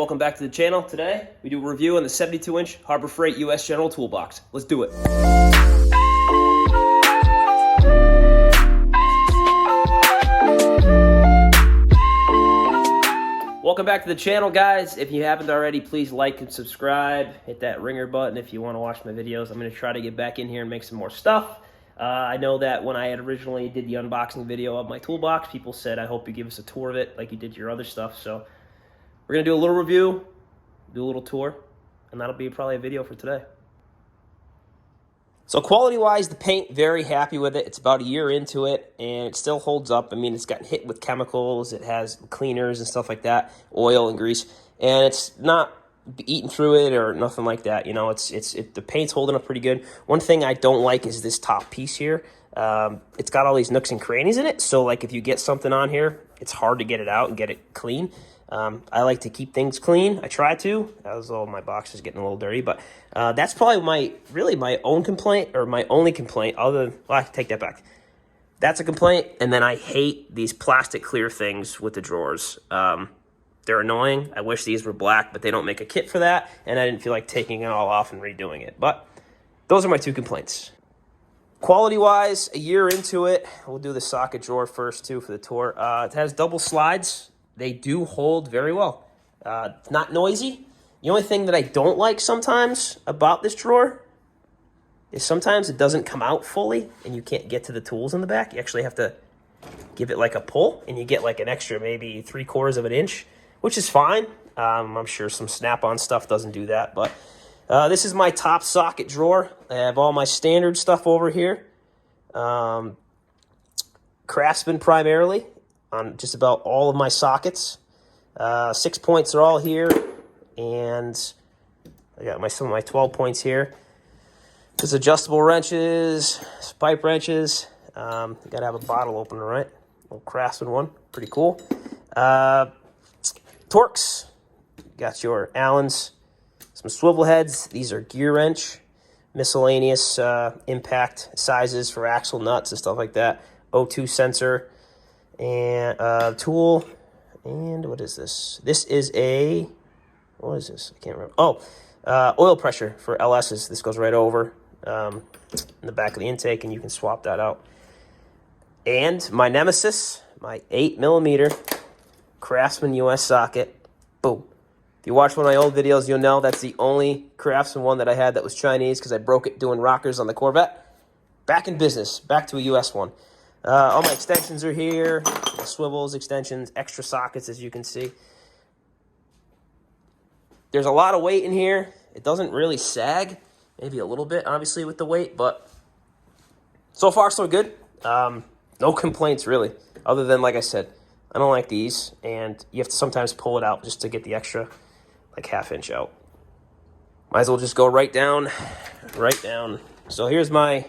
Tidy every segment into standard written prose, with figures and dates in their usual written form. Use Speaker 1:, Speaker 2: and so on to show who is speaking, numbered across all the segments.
Speaker 1: Welcome back to the channel. Today, we do a review on the 72-inch Harbor Freight US General Toolbox. Let's do it. Welcome back to the channel, guys. If you haven't already, please like and subscribe. Hit that ringer button if you want to watch my videos. I'm going to try to get back in here and make some more stuff. I know that when I had originally did the unboxing video of my toolbox, people said, I hope you give us a tour of it like you did your other stuff. So we're going to do a little review, do a little tour, and that'll be probably a video for today. So quality-wise, the paint, very happy with it. It's about a year into it, and it still holds up. I mean, it's gotten hit with chemicals. It has cleaners and stuff like that, oil and grease, and it's not eating through it or nothing like that. You know, the paint's holding up pretty good. One thing I don't like is this top piece here. It's got all these nooks and crannies in it, so like if you get something on here, it's hard to get it out and get it clean. I like to keep things clean. I try to. As all my box is getting a little dirty, but that's probably my own complaint, or my only complaint. Well, I can take that back. That's a complaint, and then I hate these plastic clear things with the drawers. They're annoying. I wish these were black, but they don't make a kit for that, and I didn't feel like taking it all off and redoing it. But those are my two complaints. Quality-wise, a year into it, we'll do the socket drawer first, too, for the tour. It has double slides. They do hold very well. It's not noisy. The only thing that I don't like sometimes about this drawer is sometimes it doesn't come out fully and you can't get to the tools in the back. You actually have to give it like a pull, and you get like an extra maybe 3/4 of an inch, which is fine. I'm sure some Snap-on stuff doesn't do that, but this is my top socket drawer. I have all my standard stuff over here. Craftsman primarily on just about all of my sockets. 6 points are all here, and I got some of my 12 points here. There's adjustable wrenches, pipe wrenches. You gotta have a bottle opener, right? Little Craftsman one, pretty cool. Torques, got your Allens, some swivel heads. These are Gearwrench, Miscellaneous impact sizes for axle nuts and stuff like that. O2 sensor, and tool, and what is this? This is what is this? I can't remember. Oh, oil pressure for LS's. This goes right over in the back of the intake, and you can swap that out. And my nemesis, my 8mm Craftsman US socket. Boom. If you watch one of my old videos, you'll know that's the only Craftsman one that I had that was Chinese, because I broke it doing rockers on the Corvette. Back in business, back to a US one. All my extensions are here, swivels, extensions, extra sockets, as you can see. There's a lot of weight in here. It doesn't really sag, maybe a little bit, obviously, with the weight, but so far, so good. No complaints, really, other than, like I said, I don't like these, and you have to sometimes pull it out just to get the extra, like, ½ inch out. Might as well just go right down, right down. So here's my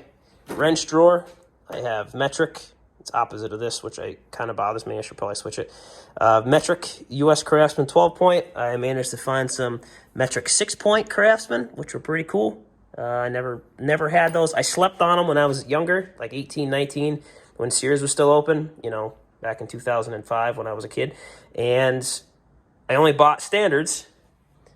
Speaker 1: wrench drawer. I have metric. It's opposite of this, which kind of bothers me. I should probably switch it. Metric US Craftsman 12-point. I managed to find some metric 6-point Craftsman, which were pretty cool. I never had those. I slept on them when I was younger, like 18, 19, when Sears was still open, you know, back in 2005 when I was a kid. And I only bought standards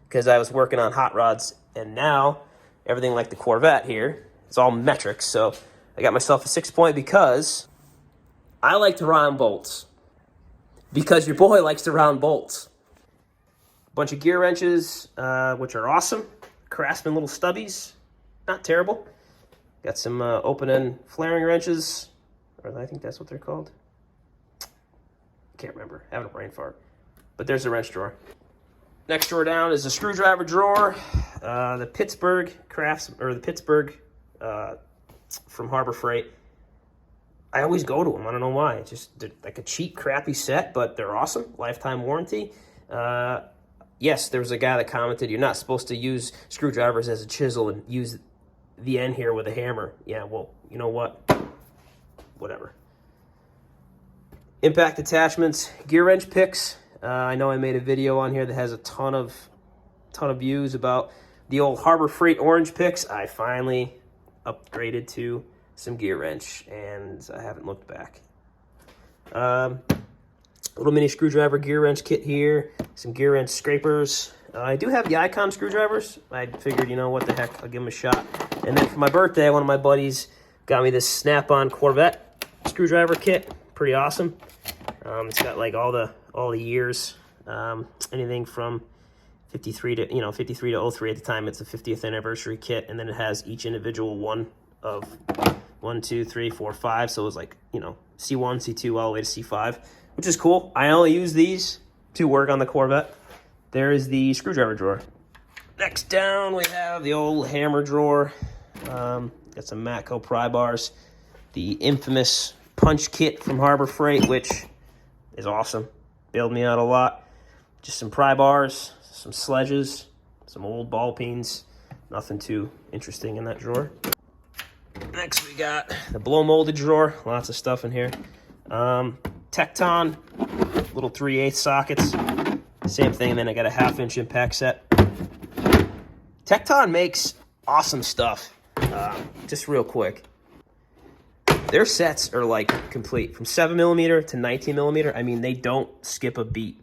Speaker 1: because I was working on hot rods, and now everything like the Corvette here, it's all metric. So I got myself a 6-point because I like to round bolts. Because your boy likes to round bolts. A bunch of gear wrenches, which are awesome. Craftsman little stubbies, not terrible. Got some open-end flaring wrenches, or I think that's what they're called. Can't remember, having a brain fart. But there's the wrench drawer. Next drawer down is a screwdriver drawer. The Pittsburgh from Harbor Freight. I always go to them. I don't know why. It's just like a cheap, crappy set, but they're awesome. Lifetime warranty. Yes, there was a guy that commented, you're not supposed to use screwdrivers as a chisel and use the end here with a hammer. Yeah, well, you know what? Whatever. Impact attachments, Gearwrench picks. I know I made a video on here that has a ton of views about the old Harbor Freight orange picks. I finally upgraded to some Gearwrench, and I haven't looked back. Little mini screwdriver Gearwrench kit here. Some Gearwrench scrapers. I do have the Icon screwdrivers. I figured, you know, what the heck, I'll give them a shot. And then for my birthday, one of my buddies got me this Snap-on Corvette screwdriver kit. Pretty awesome. It's got like all the years, anything from 53 to 53 to 03 at the time. It's a 50th anniversary kit, and then it has each individual one of 1, 2, 3, 4, 5. So it was like, you know, C1, C2, all the way to C5, which is cool. I only use these to work on the Corvette. There is the screwdriver drawer. Next down, we have the old hammer drawer. Got some Matco pry bars. The infamous punch kit from Harbor Freight, which is awesome. Bailed me out a lot. Just some pry bars, some sledges, some old ball peens. Nothing too interesting in that drawer. Next, we got the blow molded drawer. Lots of stuff in here. Tecton, little 3/8 sockets. Same thing, and then I got a 1/2-inch impact set. Tecton makes awesome stuff. Just real quick. Their sets are like complete. From 7mm to 19mm, I mean, they don't skip a beat.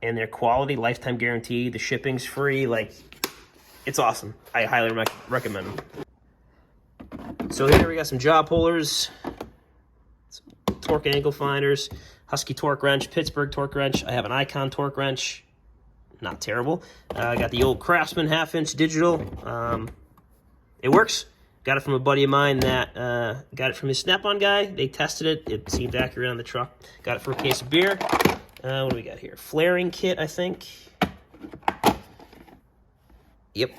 Speaker 1: And their quality, lifetime guarantee, the shipping's free, like, it's awesome. I highly recommend them. So here we got some jaw pullers, some torque angle finders, Husky torque wrench, Pittsburgh torque wrench. I have an Icon torque wrench. Not terrible. I got the old Craftsman 1/2-inch digital. It works. Got it from a buddy of mine that got it from his Snap-on guy. They tested it. It seemed accurate on the truck. Got it for a case of beer. What do we got here? Flaring kit, I think. Yep.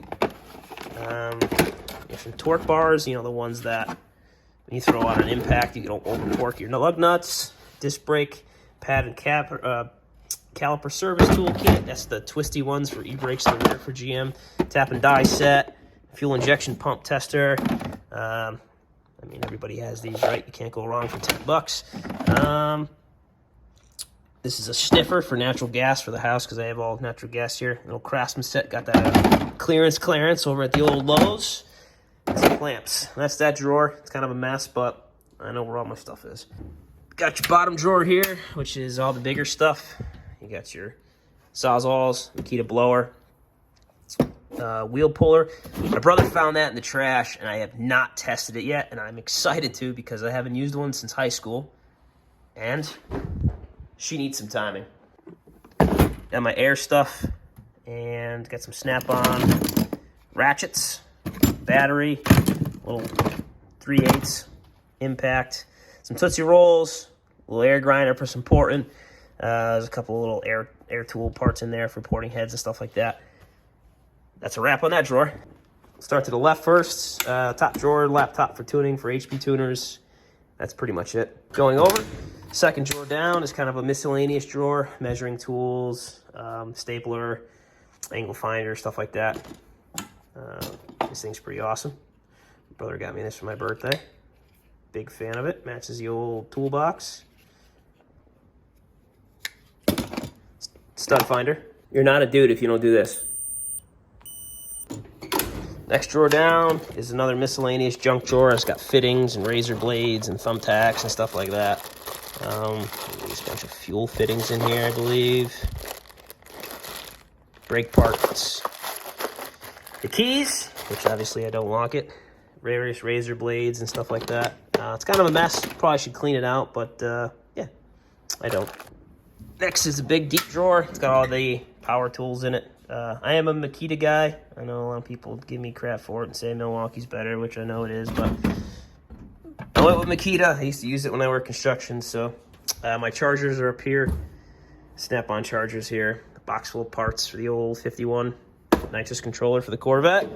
Speaker 1: Some torque bars, you know, the ones that when you throw out an impact, you don't over torque your lug nuts. Disc brake, pad and caliper service toolkit. That's the twisty ones for e-brakes in the rear for GM. Tap and die set, fuel injection pump tester. I mean, everybody has these, right? You can't go wrong for $10. This is a sniffer for natural gas for the house because I have all natural gas here. Little Craftsman set, got that clearance over at the old Lowe's. Some clamps. That's that drawer. It's kind of a mess, but I know where all my stuff is. Got your bottom drawer here, which is all the bigger stuff. You got your Sawzalls, Makita blower, wheel puller. My brother found that in the trash, and I have not tested it yet, and I'm excited to because I haven't used one since high school, and she needs some timing. Got my air stuff, and got some Snap-on ratchets, battery, little 3/8 impact, some Tootsie Rolls, a little air grinder for some porting. There's a couple little air tool parts in there for porting heads and stuff like that. That's a wrap on that drawer. Start to the left first. Top drawer, laptop for tuning for HP tuners. That's pretty much it. Going over, second drawer down is kind of a miscellaneous drawer, measuring tools, stapler, angle finder, stuff like that. This thing's pretty awesome. My brother got me this for my birthday. Big fan of it. Matches the old toolbox. Stud finder. You're not a dude if you don't do this. Next drawer down is another miscellaneous junk drawer. It's got fittings and razor blades and thumbtacks and stuff like that. There's a bunch of fuel fittings in here, I believe. Brake parts. The keys, which obviously I don't lock it. Various razor blades and stuff like that. It's kind of a mess. Probably should clean it out, but yeah, I don't. Next is a big deep drawer. It's got all the power tools in it. I am a Makita guy. I know a lot of people give me crap for it and say Milwaukee's better, which I know it is, but I went with Makita. I used to use it when I worked construction, so my chargers are up here. Snap-on chargers here. A box full of parts for the old 51 nitrous controller for the Corvette.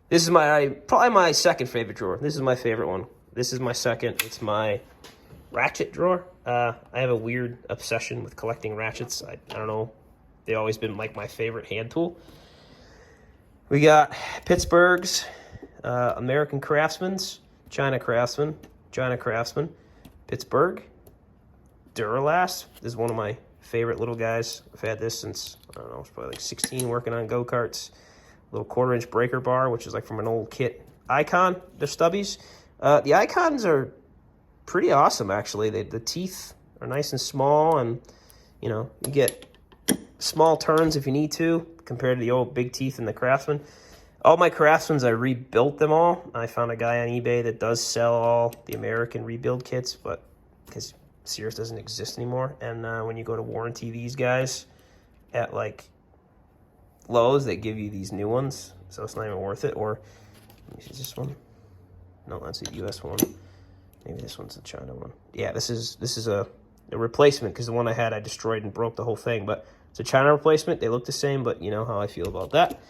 Speaker 1: This is probably my second favorite drawer. This is my favorite one. This is my second. It's my ratchet drawer. I have a weird obsession with collecting ratchets. I don't know. They've always been like my favorite hand tool. We got Pittsburgh's, American Craftsman's, China Craftsman, Pittsburgh, Duralast. This is one of my favorite little guys. I've had this since, I don't know, it's probably like 16 working on go-karts. Little 1/4-inch breaker bar, which is like from an old kit. Icon, they're stubbies. The Icons are pretty awesome, actually. The teeth are nice and small, and you know, you get small turns if you need to, compared to the old big teeth in the Craftsman. All my Craftsmans, I rebuilt them all. I found a guy on eBay that does sell all the American rebuild kits, but because Sears doesn't exist anymore. And when you go to warranty these guys at like Lowe's, they give you these new ones, so it's not even worth it. Or, let me see, this one? No, that's a US one. Maybe this one's a China one. Yeah, this is a replacement, because the one I had I destroyed and broke the whole thing. But it's a China replacement. They look the same, but you know how I feel about that.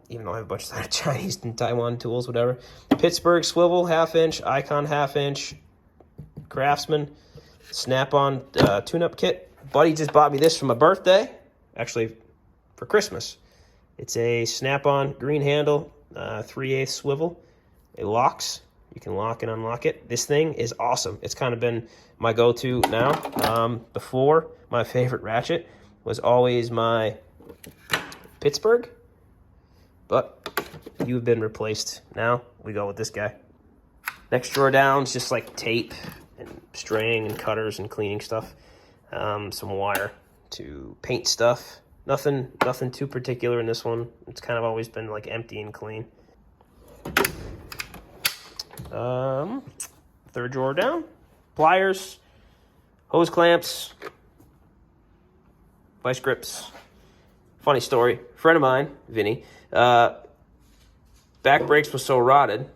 Speaker 1: Even though I have a bunch of Chinese and Taiwan tools, whatever. Pittsburgh swivel, 1/2 inch. Icon, 1/2 inch. Craftsman. Snap-on tune-up kit. Buddy just bought me this for my birthday. Actually, for Christmas. It's a Snap-on green handle, 3/8 swivel. It locks. You can lock and unlock it. This thing is awesome. It's kind of been my go-to now. Before, my favorite ratchet was always my Pittsburgh. But you've been replaced. Now we go with this guy. Next drawer down is just like tape and string and cutters and cleaning stuff. Some wire to paint stuff. Nothing too particular in this one. It's kind of always been like empty and clean. Third drawer down. Pliers, hose clamps, vice grips. Funny story. Friend of mine, Vinny, back brakes was so rotted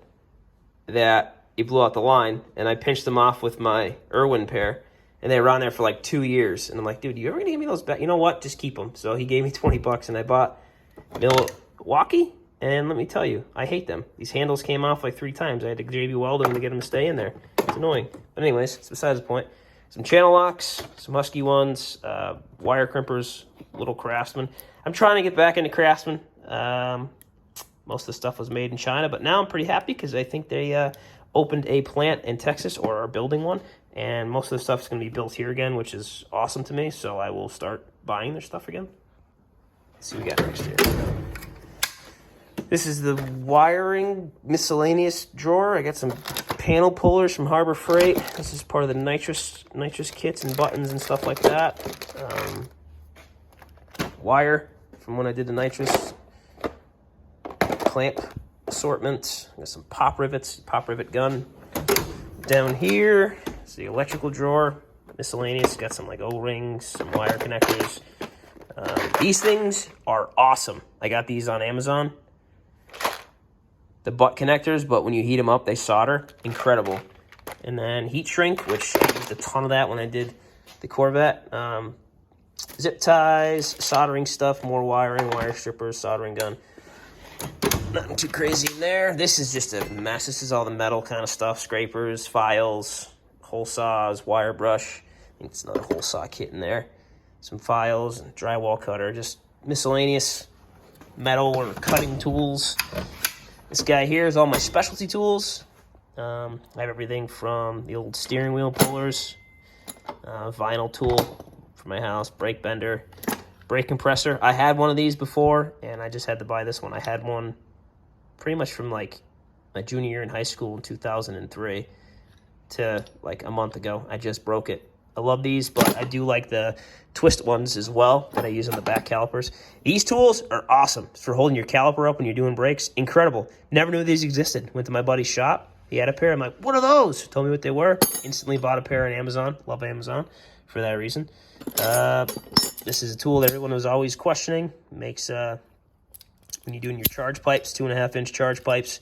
Speaker 1: that he blew out the line, and I pinched them off with my Irwin pair, and they were on there for like 2 years. And I'm like, dude, you ever gonna give me those back? You know what? Just keep them. So he gave me 20 bucks, and I bought Milwaukee. And let me tell you, I hate them. These handles came off like 3 times. I had to JB weld them to get them to stay in there. It's annoying. But anyways, it's besides the point. Some channel locks, some husky ones, wire crimpers, little Craftsman. I'm trying to get back into Craftsman. Most of the stuff was made in China, but now I'm pretty happy because I think they opened a plant in Texas, or are building one. And most of the stuff is going to be built here again, which is awesome to me. So I will start buying their stuff again. Let's see what we got next here. This is the wiring miscellaneous drawer. I got some panel pullers from Harbor Freight. This is part of the nitrous kits and buttons and stuff like that. Wire from when I did the nitrous. Clamp assortment. Got some pop rivets, pop rivet gun. Down here is the electrical drawer. Miscellaneous. Got some like O-rings, some wire connectors. These things are awesome. I got these on Amazon. The butt connectors, but when you heat them up, they solder. Incredible. And then heat shrink, which I used a ton of that when I did the Corvette. Zip ties, soldering stuff, more wiring, wire strippers, soldering gun. Nothing too crazy in there. This is just a mess. This is all the metal kind of stuff. Scrapers, files, hole saws, wire brush. I think it's another hole saw kit in there. Some files, and drywall cutter. Just miscellaneous metal or cutting tools. This guy here is all my specialty tools. I have everything from the old steering wheel pullers, vinyl tool for my house, brake bender, brake compressor. I had one of these before, and I just had to buy this one. I had one pretty much from like my junior year in high school in 2003 to like a month ago. I just broke it. I love these, but I do like the twist ones as well that I use on the back calipers. These tools are awesome for holding your caliper up when you're doing brakes. Incredible. Never knew these existed. Went to my buddy's shop. He had a pair. I'm like, what are those? Told me what they were. Instantly bought a pair on Amazon. Love Amazon for that reason. This is a tool that everyone was always questioning. Makes, when you're doing your charge pipes, 2.5 inch charge pipes,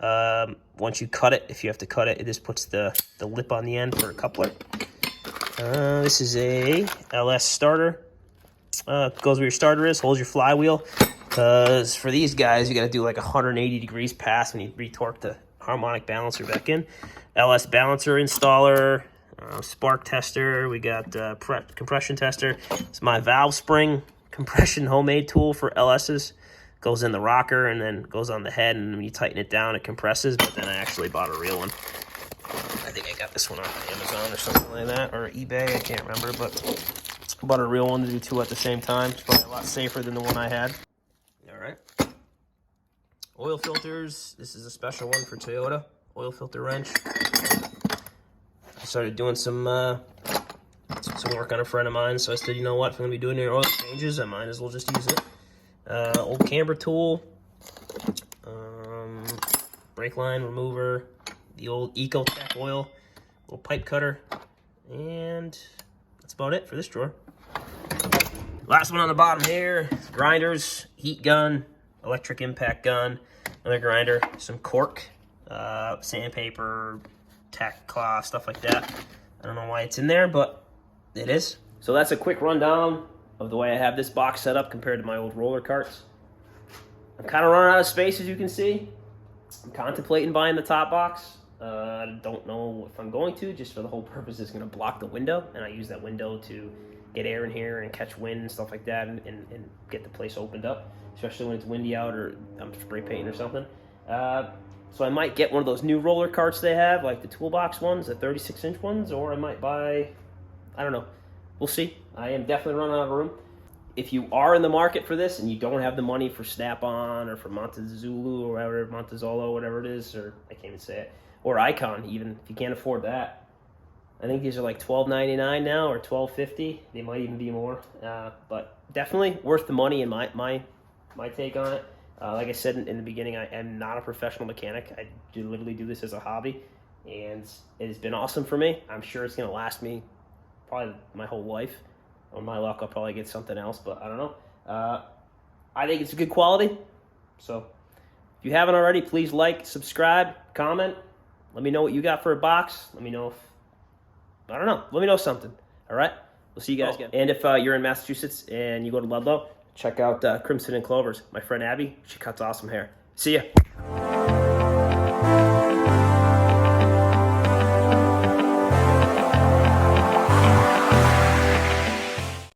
Speaker 1: once you cut it, if you have to cut it, it just puts the lip on the end for a coupler. This is a LS starter. Goes where your starter is, holds your flywheel. Because for these guys, you got to do like 180 degrees pass when you retorque the harmonic balancer back in. LS balancer installer, spark tester. We got compression tester. It's my valve spring compression homemade tool for LS's. Goes in the rocker and then goes on the head, and when you tighten it down, it compresses. But then I actually bought a real one. I think I got this one off Amazon or something like that, or eBay, I can't remember, but I bought a real one to do 2 at the same time. It's probably a lot safer than the one I had. All right. Oil filters. This is a special one for Toyota. Oil filter wrench. I started doing some work on a friend of mine, so I said, you know what, if I'm going to be doing any oil changes, I might as well just use it. Old camber tool, brake line remover, the old Ecotech oil, little pipe cutter, and that's about it for this drawer. Last one on the bottom here, grinders, heat gun, electric impact gun, another grinder, some cork, sandpaper, tack cloth, stuff like that. I don't know why it's in there, but it is. So that's a quick rundown of the way I have this box set up compared to my old roller carts. I'm kind of running out of space, as you can see. I'm contemplating buying the top box. I don't know if I'm going to, just for the whole purpose it's going to block the window, and I use that window to get air in here and catch wind and stuff like that, and get the place opened up, especially when it's windy out or I'm spray painting or something. So I might get one of those new roller carts they have, like the toolbox ones, the 36-inch ones, or I might buy, I don't know. We'll see. I am definitely running out of room. If you are in the market for this and you don't have the money for Snap-on or for Montezulu or whatever, Montezolo, whatever it is, or I can't even say it, or Icon even, if you can't afford that, I think these are like $12.99 now or $12.50. They might even be more, but definitely worth the money in my take on it. Like I said in the beginning, I am not a professional mechanic. I literally do this as a hobby, and it has been awesome for me. I'm sure it's going to last me probably my whole life. On my luck, I'll probably get something else, but I don't know. I think it's a good quality. So if you haven't already, please like, subscribe, comment. Let me know what you got for a box. Let me know if, I don't know. Let me know something. All right? We'll see you guys again. And if you're in Massachusetts and you go to Ludlow, check out Crimson and Clovers. My friend Abby, she cuts awesome hair. See ya.